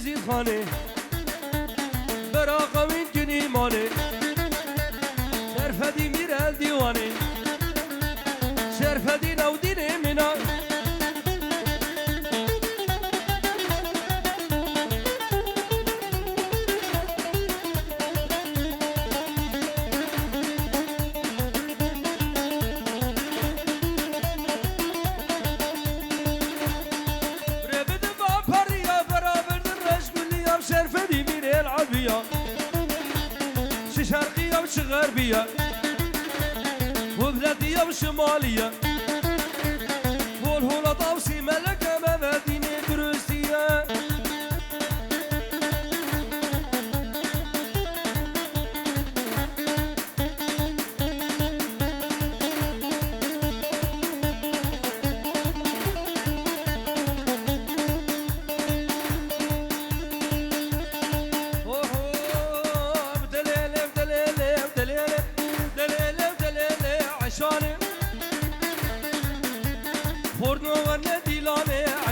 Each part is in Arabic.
يزيد خاني براقة من جني ماني شرفة دي مير الديواني شرفة دي نو ديني منا شي شرقية وش غربية وبلادية وشمالية والهولة طاوسي ملكة مدينة دروسية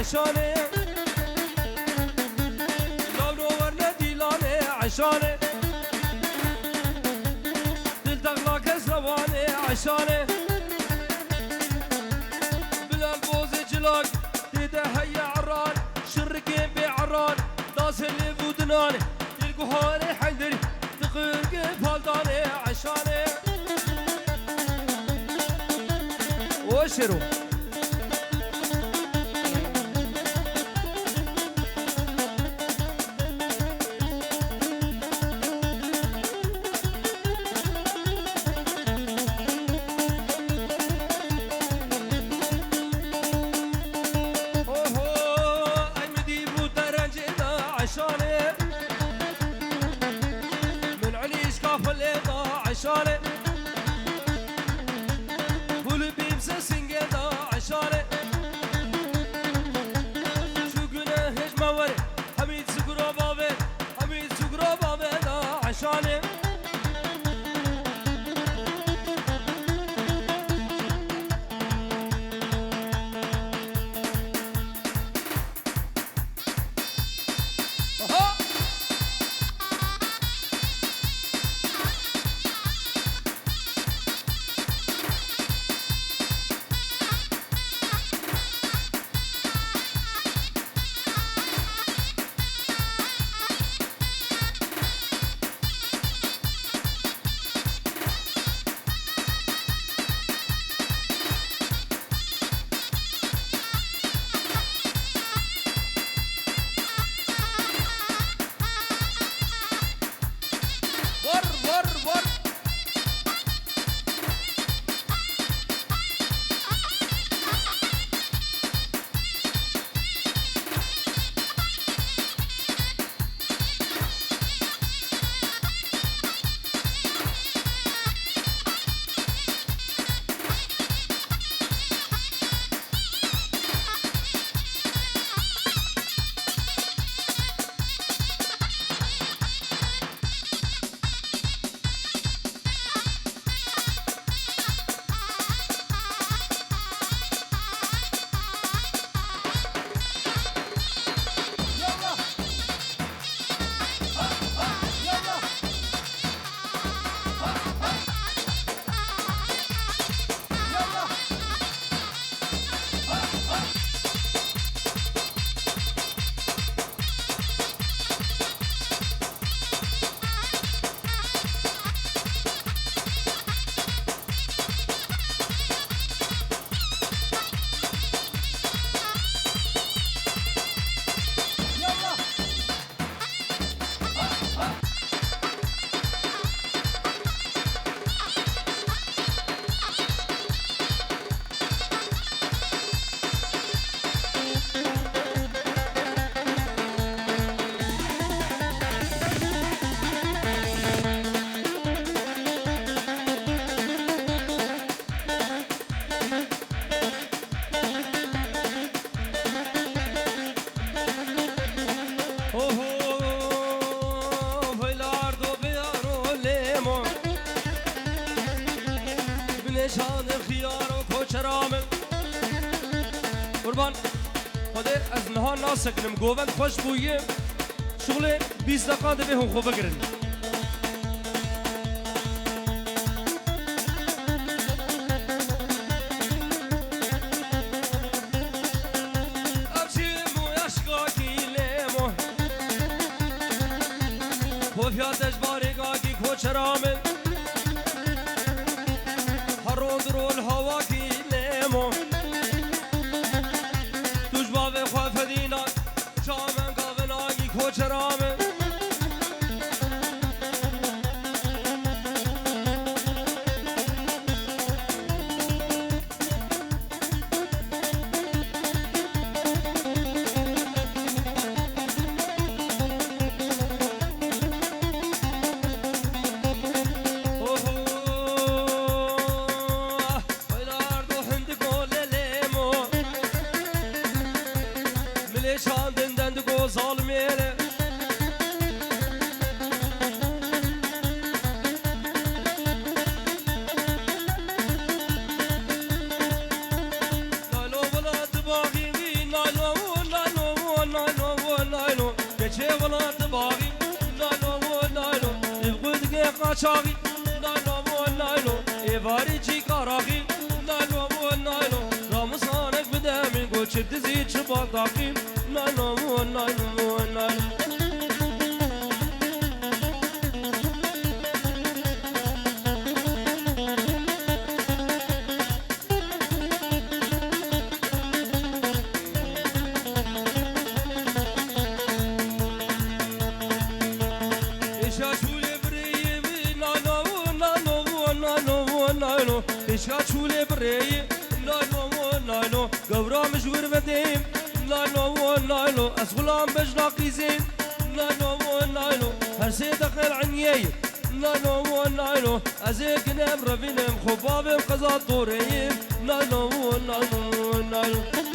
عشاني لو ورنا ديلاني عشاني دل دغلاك سواني عشاني بلا البوز جلاك تيدا هيا عران شركين بعران ناس اللي بودناني يلقوهاني حندري تقرق فالداني عشاني وشرو من عليش كاف الإيضا عشاني والبيبس سنجيضا عشاني شو قنا هج موري حميد سكرو بابي حميد سكرو بابي دا عشاني نشان خيار وكوشرامل قربان خدي از نهار ناسك نمقوبن خوش بويم شغله 20 دقیقه دبی هم خوب بگیرن وفياتش بارقاكي كوشرامل هرون درول هواكي ليمو تجباب خوف دينا شامن قابناكي كوشرامل قاچاقی نانو نانو ایواری چی کاراقی نانو نانو رامسانک بدمین گوچ دزی چباقی نانو نانو نانو شاچوله برای نانو نانو گورا مجور بدیم نانو نانو از غلام بجناقی زین نانو نانو هر سه دقیق عنیه نانو نانو از کنم روینم خوابم قضا دوریم نانو نانو نانو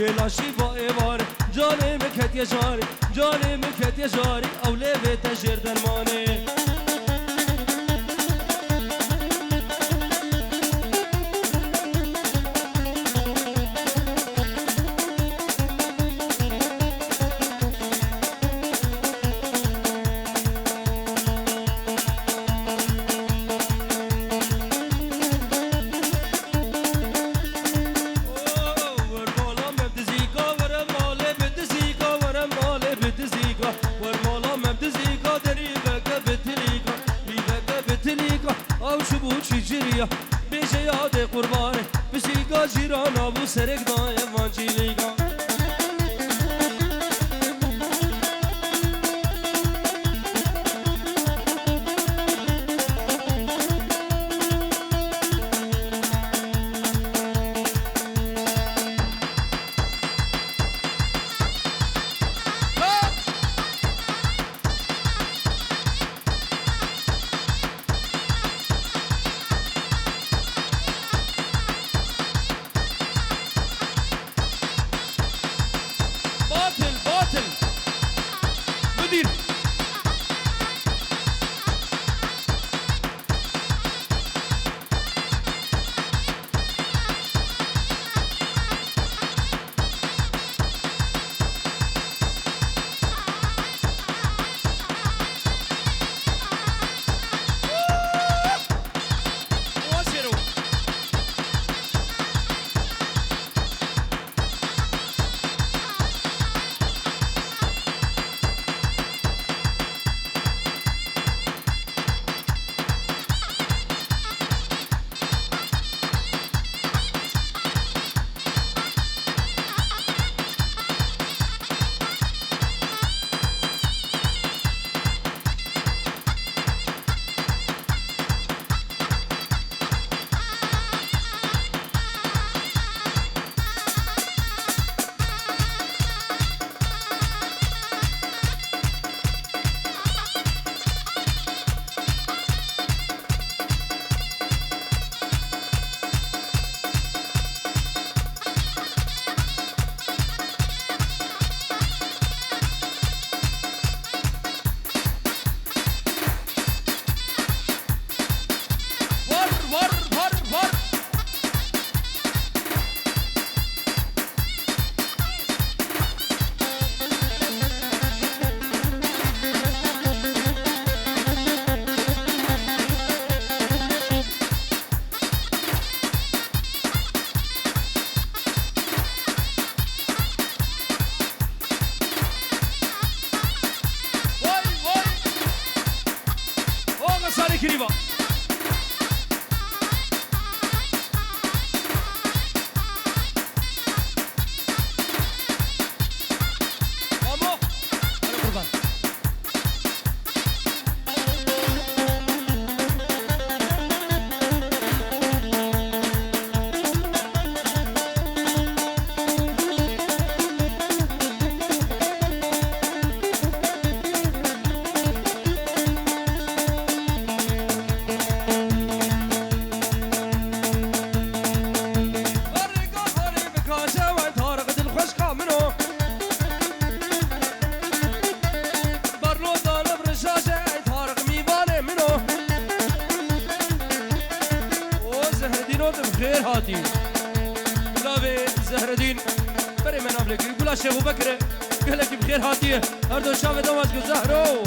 دلاشی با ایوار جانم که مكت يا جاري جاني مكت يا جاري أولي بيت جير درماني بیشه یاد قربانه بسیگا جیرانا بو سرک دای وانچیلیگا Kiriba. Vamos. Dale kurban. بخير هاتي لاوي زهر الدين بري من قبلك يقول الشيخ ابو بكر قال لك بخير هاتي اردو شافه دوماش زهرو